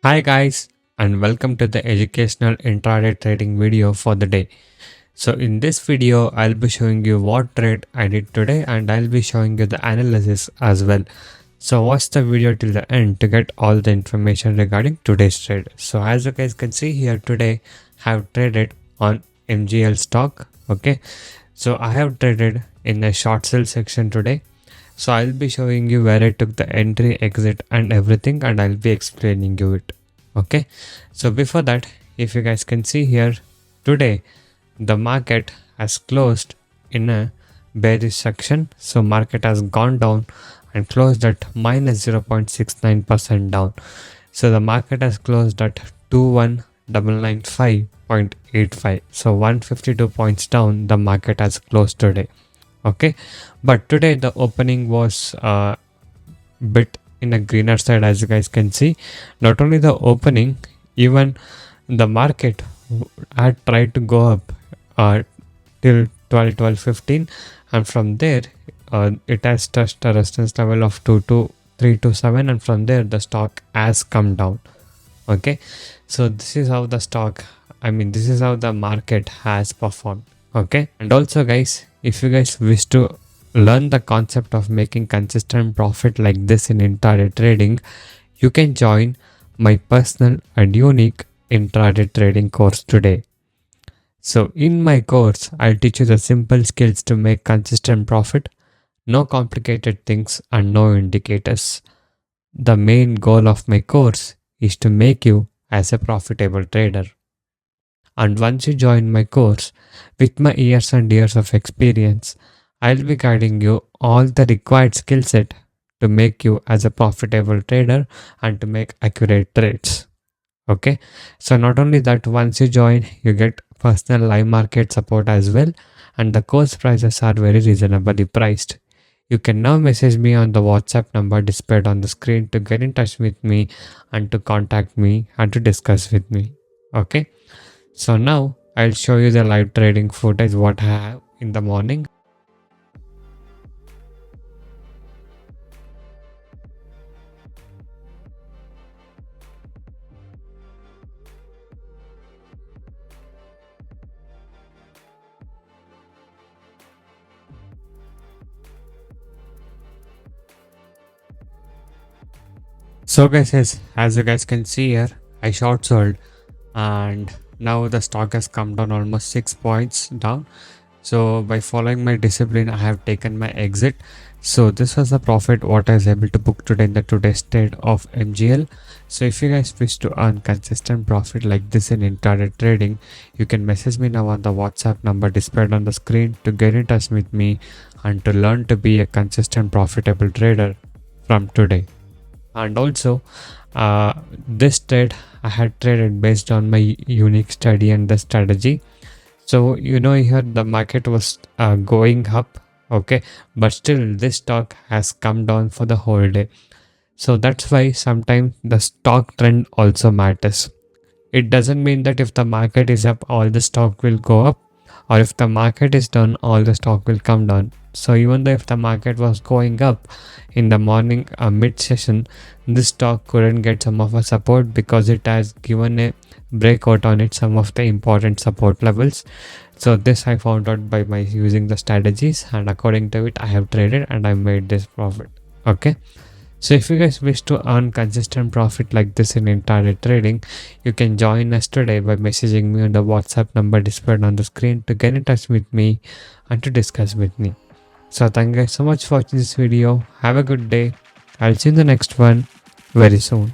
Hi guys, and welcome to the educational intraday trading video for the day. So in this video I'll be showing you what trade I did today and I'll be showing you the analysis as well. So watch the video till the end to get all the information regarding today's trade. So as you guys can see here, today I have traded on MGL stock. Okay, so I have traded in a short sell section today. So I'll be showing you where I took the entry, exit and everything, and I'll be explaining you it. Okay, so before that, if you guys can see here, today the market has closed in a bearish section. So market has gone down and closed at minus 0.69% down. So the market has closed at 21995.85. So 152 points down the market has closed today. Okay, but today the opening was bit in a greener side. As you guys can see, not only the opening, even the market had tried to go up till 12:15, and from there it has touched a resistance level of 22327, and from there the stock has come down. Okay, so this is how the stock, this is how the market has performed. Okay, and also guys, if you guys wish to learn the concept of making consistent profit like this in intraday trading, you can join my personal and unique intraday trading course today. So in my course, I'll teach you the simple skills to make consistent profit, no complicated things and no indicators. The main goal of my course is to make you as a profitable trader. And once you join my course, with my years and years of experience, I'll be guiding you all the required skill set to make you as a profitable trader and to make accurate trades. Okay, so not only that, once you join, you get personal live market support as well, and the course prices are very reasonably priced. You can now message me on the WhatsApp number displayed on the screen to get in touch with me and to contact me and to discuss with me. Okay, so now I'll show you the live trading footage what I have in the morning. So guys, as you guys can see here, I short sold and now the stock has come down almost 6 points down. So by following my discipline, I have taken my exit. So this was the profit what I was able to book today in the today's trade of MGL. So if you guys wish to earn consistent profit like this in intraday trading, you can message me now on the WhatsApp number displayed on the screen to get in touch with me and to learn to be a consistent profitable trader from today. And also this trade I had traded based on my unique study and the strategy. So here the market was going up, okay, but still this stock has come down for the whole day. So that's why sometimes the stock trend also matters. It doesn't mean that if the market is up, all the stock will go up, or if the market is down, all the stock will come down. So even though if the market was going up in the morning mid session, this stock couldn't get some of a support because it has given a breakout on it some of the important support levels. So this I found out by my using the strategies, and according to it I have traded and I made this profit. Okay, so if you guys wish to earn consistent profit like this in intraday trading, you can join us today by messaging me on the WhatsApp number displayed on the screen to get in touch with me and to discuss with me. So thank you guys so much for watching this video. Have a good day. I'll see you in the next one very soon.